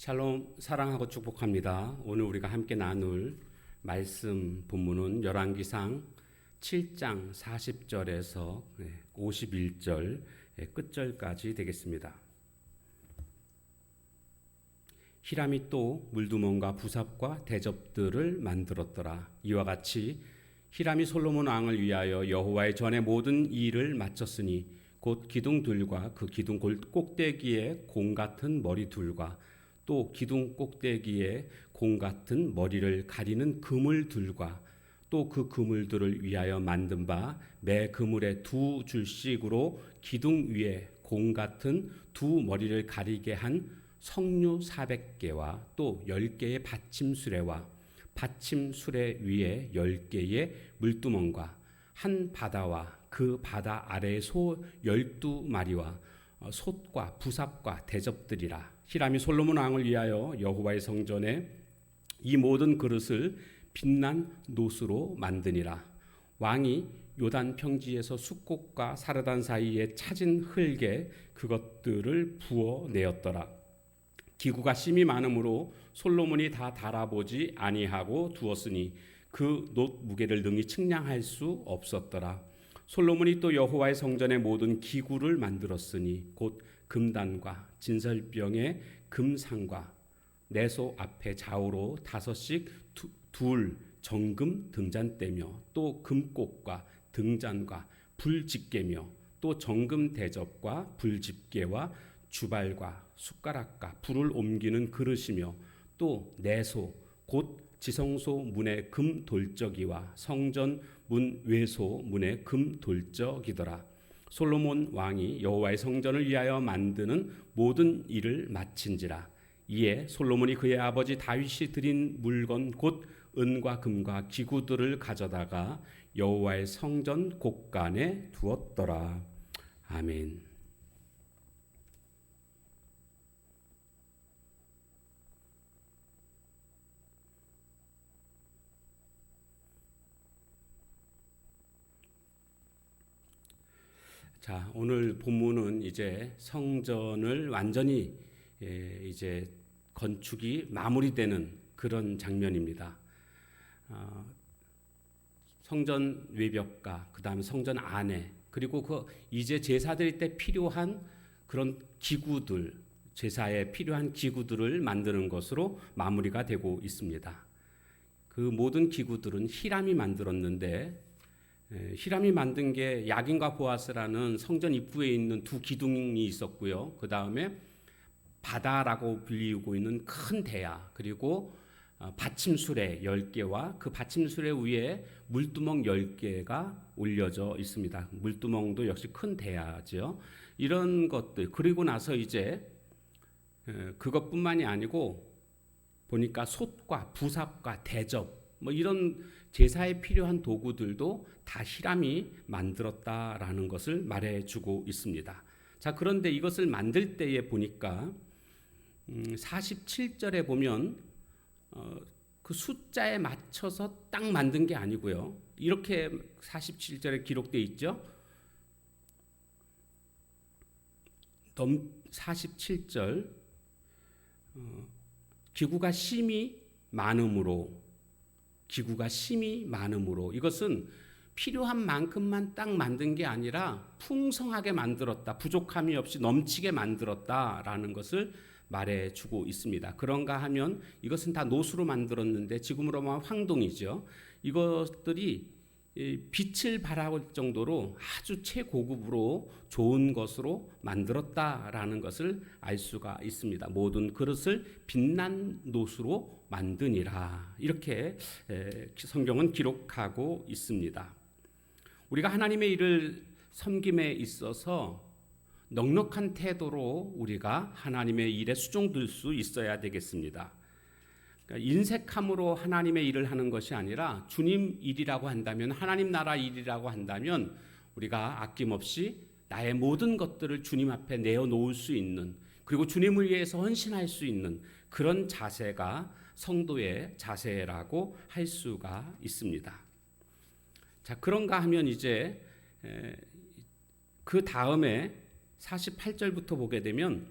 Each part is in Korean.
샬롬, 사랑하고 축복합니다. 오늘 우리가 함께 나눌 말씀 본문은 열왕기상 7장 40절에서 51절 끝절까지 되겠습니다. 히람이 또 물두멍과 부삽과 대접들을 만들었더라. 이와 같이 히람이 솔로몬 왕을 위하여 여호와의 전에 모든 일을 마쳤으니 곧 기둥들과 그 기둥 꼭대기에 공 같은 머리둘과 또 기둥 꼭대기에 공 같은 머리를 가리는 그물들과 또 그 그물들을 위하여 만든 바 매 그물에 두 줄씩으로 기둥 위에 공 같은 두 머리를 가리게 한 석류 400개와 또 10개의 받침수레와 받침수레 위에 10개의 물두멍과 한 바다와 그 바다 아래의 소 12마리와 솥과 부삽과 대접들이라. 히람이 솔로몬 왕을 위하여 여호와의 성전에 이 모든 그릇을 빛난 노수로 만드니라. 왕이 요단 평지에서 숫꽃과 사르단 사이에 찾은 흙에 그것들을 부어 내었더라. 기구가 심이 많으므로 솔로몬이 다 달아보지 아니하고 두었으니 그 놋 무게를 능히 측량할 수 없었더라. 솔로몬이 또 여호와의 성전의 모든 기구를 만들었으니 곧 금단과 진설병의 금상과 내소 앞에 좌우로 5씩 둘 정금 등잔대며 또 금꽃과 등잔과 불집게며 또 정금 대접과 불집게와 주발과 숟가락과 불을 옮기는 그릇이며 또 내소 곧 지성소 문의 금 돌적이와 성전 문 외소 문의 금 돌적이더라. 솔로몬 왕이 여호와의 성전을 위하여 만드는 모든 일을 마친지라. 이에 솔로몬이 그의 아버지 다윗이 드린 물건 곧 은과 금과 기구들을 가져다가 여호와의 성전 곳간에 두었더라. 아멘. 자, 오늘 본문은 이제 성전을 완전히 이제 건축이 마무리되는 그런 장면입니다. 성전 외벽과 그다음에 성전 안에 그리고 그 이제 제사 드릴 때 필요한 그런 기구들, 제사에 필요한 기구들을 만드는 것으로 마무리가 되고 있습니다. 그 모든 기구들은 히람이 만들었는데 히람이 만든 게 야긴과 보아스라는 성전 입구에 있는 두 기둥이 있었고요. 그 다음에 바다라고 불리우고 있는 큰 대야, 그리고 받침수레 10개와 그 받침수레 위에 물두멍 10개가 올려져 있습니다. 물두멍도 역시 큰 대야죠. 이런 것들, 그리고 나서 이제 그것뿐만이 아니고 보니까 솥과 부삽과 대접 뭐 이런 제사에 필요한 도구들도 다 히람이 만들었다라는 것을 말해주고 있습니다. 자, 그런데 이것을 만들 때에 보니까 47절에 보면 그 숫자에 맞춰서 딱 만든 게 아니고요. 이렇게 47절에 기록되어 있죠. 47절 기구가 심이 많음으로 이것은 필요한 만큼만 딱 만든 게 아니라 풍성하게 만들었다, 부족함이 없이 넘치게 만들었다라는 것을 말해주고 있습니다. 그런가 하면 이것은 다 노수로 만들었는데 지금으로 말하면 황동이죠. 이것들이 빛을 발할 정도로 아주 최고급으로 좋은 것으로 만들었다라는 것을 알 수가 있습니다. 모든 그릇을 빛난 노수로 만드니라. 이렇게 성경은 기록하고 있습니다. 우리가 하나님의 일을 섬김에 있어서 넉넉한 태도로 우리가 하나님의 일에 수종들 수 있어야 되겠습니다. 그러니까 인색함으로 하나님의 일을 하는 것이 아니라 주님 일이라고 한다면, 하나님 나라 일이라고 한다면 우리가 아낌없이 나의 모든 것들을 주님 앞에 내어놓을 수 있는, 그리고 주님을 위해서 헌신할 수 있는 그런 자세가 성도의 자세라고 할 수가 있습니다. 자, 그런가 하면 이제 그 다음에 48절부터 보게 되면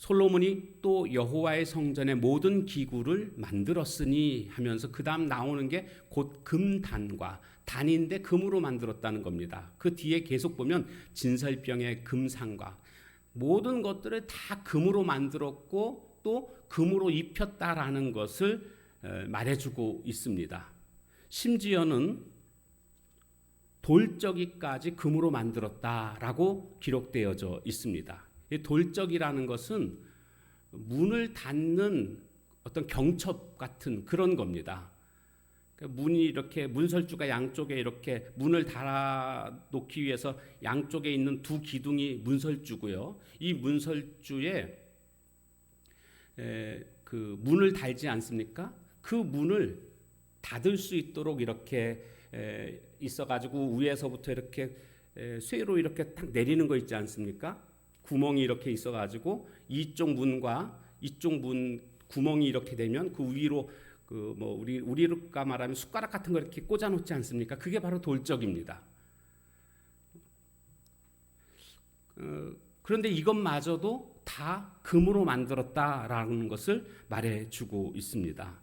솔로몬이 또 여호와의 성전의 모든 기구를 만들었으니 하면서 그 다음 나오는 게 곧 금단과 단인데 금으로 만들었다는 겁니다. 그 뒤에 계속 보면 진설병의 금상과 모든 것들을 다 금으로 만들었고 또 금으로 입혔다라는 것을 말해주고 있습니다. 심지어는 돌적이까지 금으로 만들었다라고 기록되어져 있습니다. 이 돌적이라는 것은 문을 닫는 어떤 경첩 같은 그런 겁니다. 문이 이렇게 문설주가 양쪽에 이렇게 문을 달아 놓기 위해서 양쪽에 있는 두 기둥이 문설주고요. 이 문설주에 그 문을 달지 않습니까? 그 문을 닫을 수 있도록 이렇게 있어가지고 위에서부터 이렇게 쇠로 이렇게 딱 내리는 거 있지 않습니까? 구멍이 이렇게 있어가지고 이쪽 문과 이쪽 문 구멍이 이렇게 되면 그 위로 그 뭐 우리가 말하면 숟가락 같은 거 이렇게 꽂아 놓지 않습니까? 그게 바로 돌적입니다. 그런데 이것마저도 다 금으로 만들었다라는 것을 말해주고 있습니다.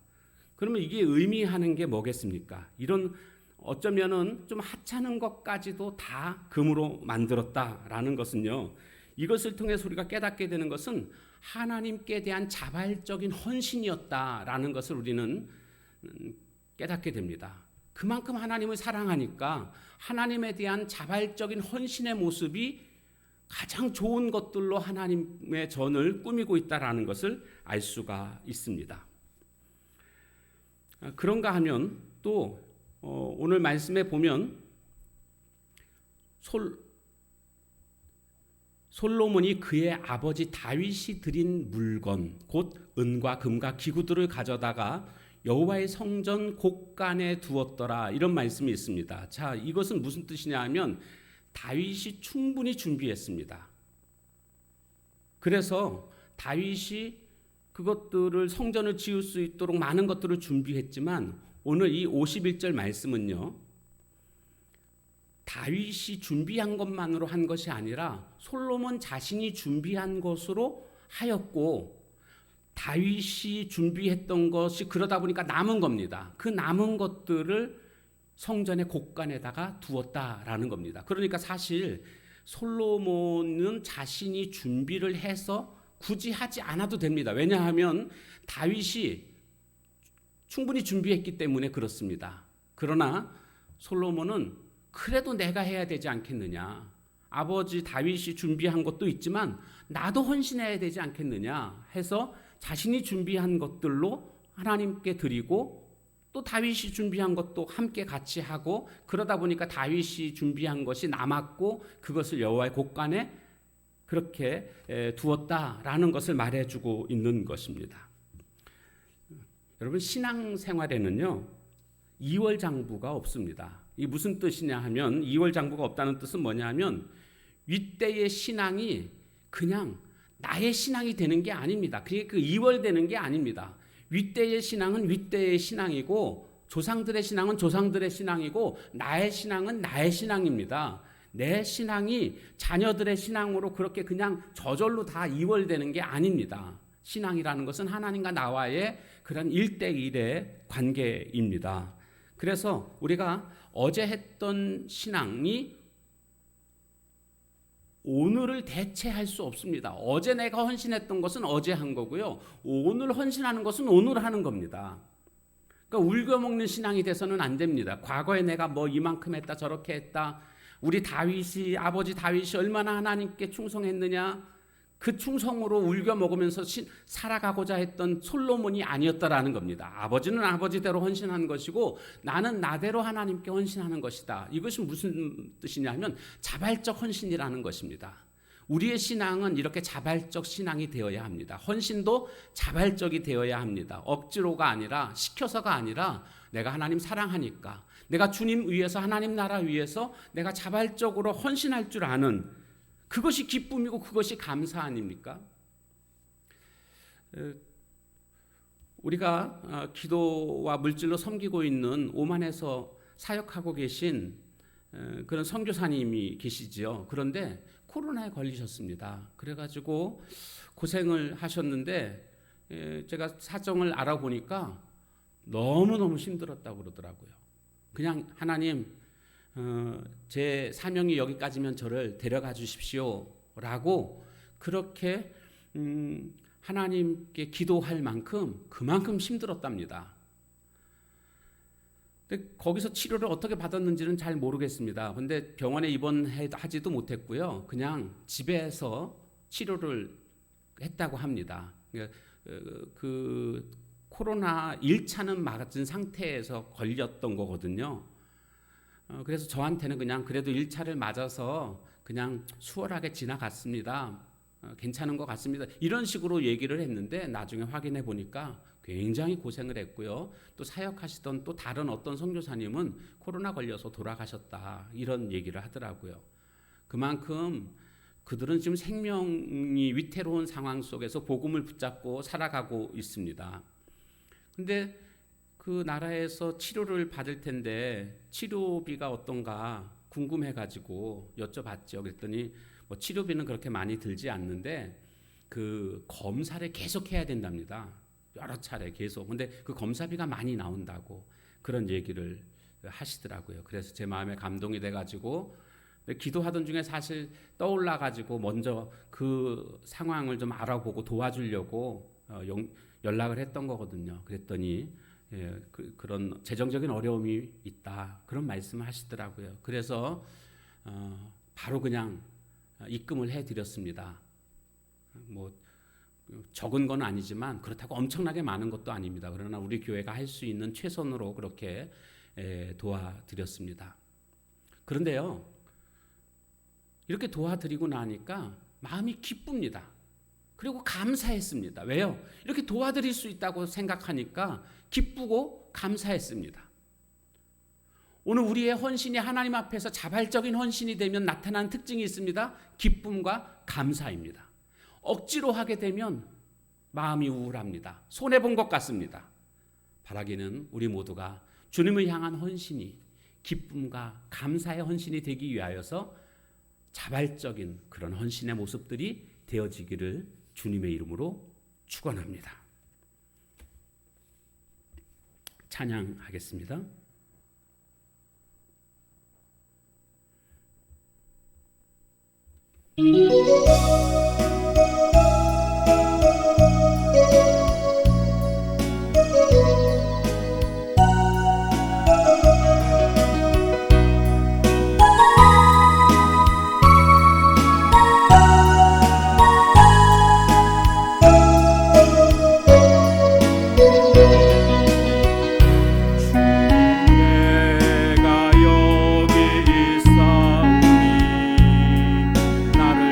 그러면 이게 의미하는 게 뭐겠습니까? 이런 어쩌면은 좀 하찮은 것까지도 다 금으로 만들었다라는 것은요. 이것을 통해서 우리가 깨닫게 되는 것은 하나님께 대한 자발적인 헌신이었다라는 것을 우리는 깨닫게 됩니다. 그만큼 하나님을 사랑하니까 하나님에 대한 자발적인 헌신의 모습이 가장 좋은 것들로 하나님의 전을 꾸미고 있다라는 것을 알 수가 있습니다. 그런가 하면 또 오늘 말씀에 보면 솔로몬이 그의 아버지 다윗이 드린 물건 곧 은과 금과 기구들을 가져다가 여호와의 성전 곳간에 두었더라 이런 말씀이 있습니다. 자, 이것은 무슨 뜻이냐 하면 다윗이 충분히 준비했습니다. 그래서 다윗이 그것들을 성전을 지을 수 있도록 많은 것들을 준비했지만 오늘 이 51절 말씀은요. 다윗이 준비한 것만으로 한 것이 아니라 솔로몬 자신이 준비한 것으로 하였고 다윗이 준비했던 것이 그러다 보니까 남은 겁니다. 그 남은 것들을 성전의 곳간에다가 두었다라는 겁니다. 그러니까 사실 솔로몬은 자신이 준비를 해서 굳이 하지 않아도 됩니다. 왜냐하면 다윗이 충분히 준비했기 때문에 그렇습니다. 그러나 솔로몬은 그래도 내가 해야 되지 않겠느냐. 아버지 다윗이 준비한 것도 있지만 나도 헌신해야 되지 않겠느냐 해서 자신이 준비한 것들로 하나님께 드리고 또 다윗이 준비한 것도 함께 같이 하고 그러다 보니까 다윗이 준비한 것이 남았고 그것을 여호와의 곳간에 그렇게 두었다라는 것을 말해주고 있는 것입니다. 여러분 신앙생활에는요 2월 장부가 없습니다. 이 무슨 뜻이냐 하면 2월 장부가 없다는 뜻은 뭐냐 하면 윗대의 신앙이 그냥 나의 신앙이 되는 게 아닙니다. 그게 그 2월 되는 게 아닙니다. 윗대의 신앙은 윗대의 신앙이고 조상들의 신앙은 조상들의 신앙이고 나의 신앙은 나의 신앙입니다. 내 신앙이 자녀들의 신앙으로 그렇게 그냥 저절로 다 2월 되는 게 아닙니다. 신앙이라는 것은 하나님과 나와의 그런 1대1의 관계입니다. 그래서 우리가 어제 했던 신앙이 오늘을 대체할 수 없습니다. 어제 내가 헌신했던 것은 어제 한 거고요. 오늘 헌신하는 것은 오늘 하는 겁니다. 그러니까 울겨먹는 신앙이 돼서는 안 됩니다. 과거에 내가 뭐 이만큼 했다 저렇게 했다. 우리 다윗이 아버지 다윗이 얼마나 하나님께 충성했느냐. 그 충성으로 울겨 먹으면서 살아가고자 했던 솔로몬이 아니었다라는 겁니다. 아버지는 아버지대로 헌신한 것이고 나는 나대로 하나님께 헌신하는 것이다. 이것이 무슨 뜻이냐면 자발적 헌신이라는 것입니다. 우리의 신앙은 이렇게 자발적 신앙이 되어야 합니다. 헌신도 자발적이 되어야 합니다. 억지로가 아니라 시켜서가 아니라 내가 하나님 사랑하니까 내가 주님 위해서 하나님 나라 위해서 내가 자발적으로 헌신할 줄 아는 그것이 기쁨이고 그것이 감사 아닙니까? 우리가 기도와 물질로 섬기고 있는 오만에서 사역하고 계신 그런 선교사님이 계시지요. 그런데 코로나에 걸리셨습니다. 그래가지고 고생을 하셨는데 제가 사정을 알아보니까 너무너무 힘들었다고 그러더라고요. 그냥 하나님 제 사명이 여기까지면 저를 데려가 주십시오 라고 그렇게 하나님께 기도할 만큼 그만큼 힘들었답니다. 근데 거기서 치료를 어떻게 받았는지는 잘 모르겠습니다. 근데 병원에 입원하지도 못했고요. 그냥 집에서 치료를 했다고 합니다. 그 코로나 1차는 맞은 상태에서 걸렸던 거거든요. 그래서 저한테는 그냥 그래도 1차를 맞아서 그냥 수월하게 지나갔습니다. 괜찮은 것 같습니다. 이런 식으로 얘기를 했는데 나중에 확인해 보니까 굉장히 고생을 했고요. 또 사역하시던 또 다른 어떤 선교사님은 코로나 걸려서 돌아가셨다. 이런 얘기를 하더라고요. 그만큼 그들은 지금 생명이 위태로운 상황 속에서 복음을 붙잡고 살아가고 있습니다. 근데 그 나라에서 치료를 받을 텐데 치료비가 어떤가 궁금해가지고 여쭤봤죠. 그랬더니 뭐 치료비는 그렇게 많이 들지 않는데 그 검사를 계속 해야 된답니다. 여러 차례 계속. 근데 그 검사비가 많이 나온다고 그런 얘기를 하시더라고요. 그래서 제 마음에 감동이 돼가지고 기도하던 중에 사실 떠올라가지고 먼저 그 상황을 좀 알아보고 도와주려고 연락을 했던 거거든요. 그랬더니 그런 재정적인 어려움이 있다 그런 말씀을 하시더라고요. 그래서 바로 그냥 입금을 해드렸습니다. 뭐 적은 건 아니지만 그렇다고 엄청나게 많은 것도 아닙니다. 그러나 우리 교회가 할 수 있는 최선으로 그렇게 도와드렸습니다. 그런데요, 이렇게 도와드리고 나니까 마음이 기쁩니다. 그리고 감사했습니다. 왜요? 이렇게 도와드릴 수 있다고 생각하니까 기쁘고 감사했습니다. 오늘 우리의 헌신이 하나님 앞에서 자발적인 헌신이 되면 나타나는 특징이 있습니다. 기쁨과 감사입니다. 억지로 하게 되면 마음이 우울합니다. 손해본 것 같습니다. 바라기는 우리 모두가 주님을 향한 헌신이 기쁨과 감사의 헌신이 되기 위하여서 자발적인 그런 헌신의 모습들이 되어지기를 주님의 이름으로 축원합니다. 찬양하겠습니다. 내가 여기 있사오니 나를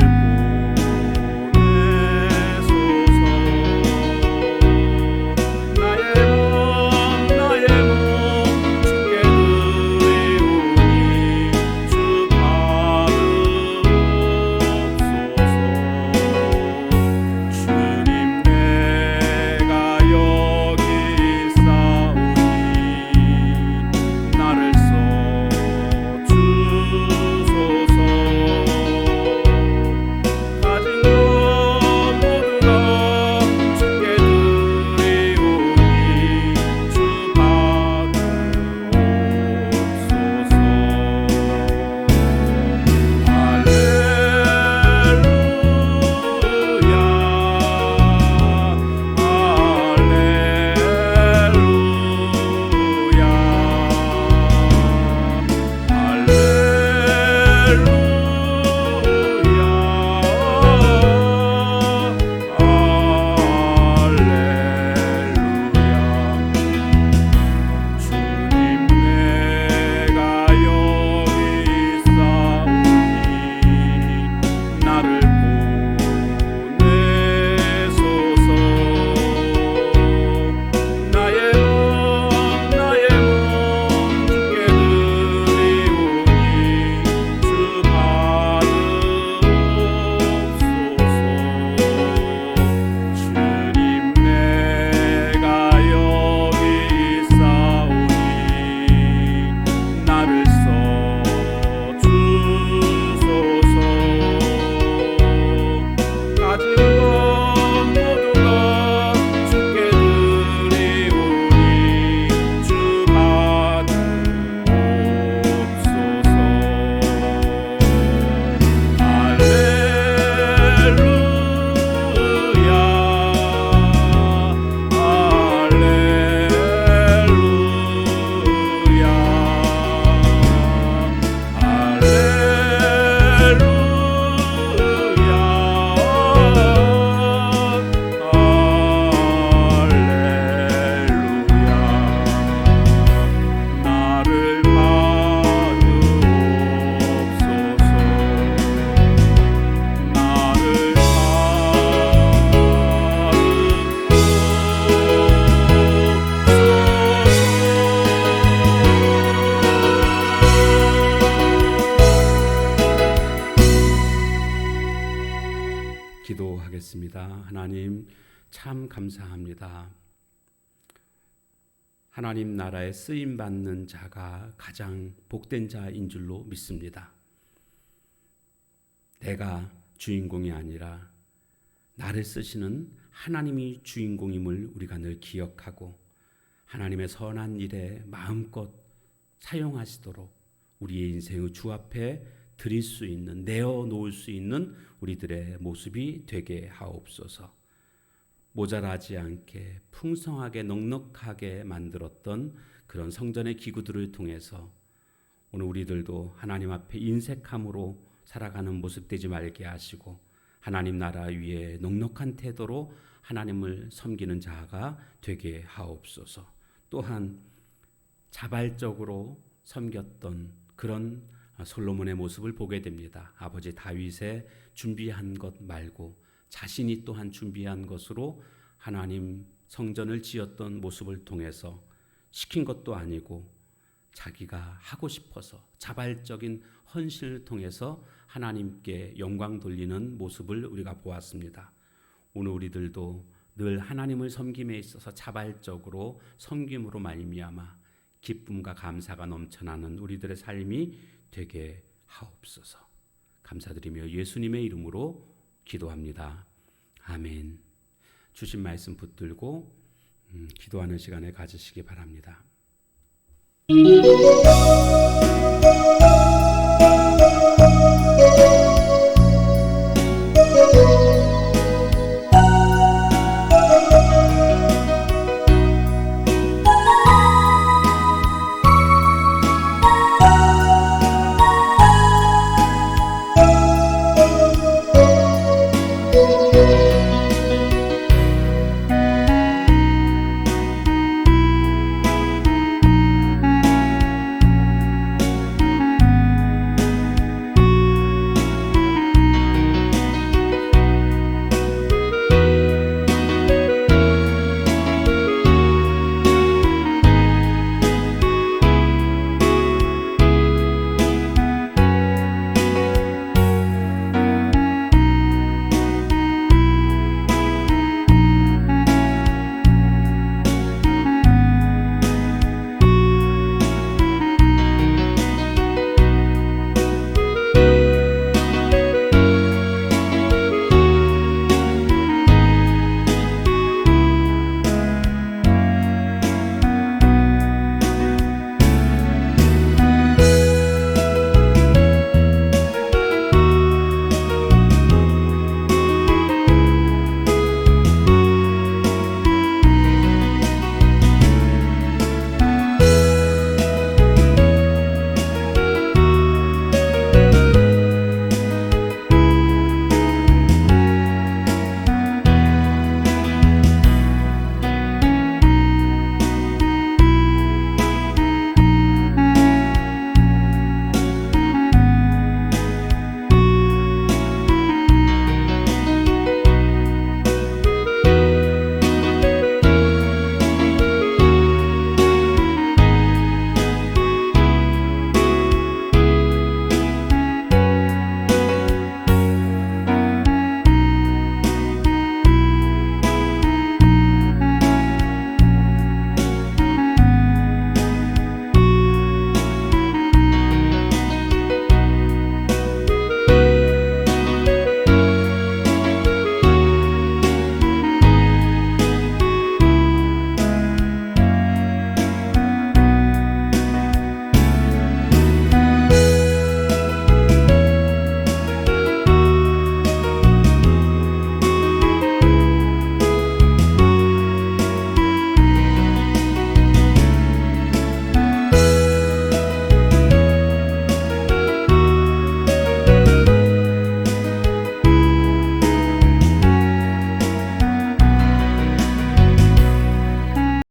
기도합니다. 하나님 참 감사합니다. 하나님 나라에 쓰임 받는 자가 가장 복된 자인 줄로 믿습니다. 내가 주인공이 아니라 나를 쓰시는 하나님이 주인공임을 우리가 늘 기억하고 하나님의 선한 일에 마음껏 사용하시도록 우리의 인생의 주 앞에 드릴 수 있는, 내어놓을 수 있는 우리들의 모습이 되게 하옵소서. 모자라지 않게 풍성하게 넉넉하게 만들었던 그런 성전의 기구들을 통해서 오늘 우리들도 하나님 앞에 인색함으로 살아가는 모습 되지 말게 하시고 하나님 나라 위에 넉넉한 태도로 하나님을 섬기는 자가 되게 하옵소서. 또한 자발적으로 섬겼던 그런 솔로몬의 모습을 보게 됩니다. 아버지 다윗의 준비한 것 말고 자신이 또한 준비한 것으로 하나님 성전을 지었던 모습을 통해서 시킨 것도 아니고 자기가 하고 싶어서 자발적인 헌신을 통해서 하나님께 영광 돌리는 모습을 우리가 보았습니다. 오늘 우리들도 늘 하나님을 섬김에 있어서 자발적으로 섬김으로 말미암아 기쁨과 감사가 넘쳐나는 우리들의 삶이 되게 하옵소서. 감사드리며 예수님의 이름으로 기도합니다. 아멘. 주신 말씀 붙들고 기도하는 시간을 가지시기 바랍니다.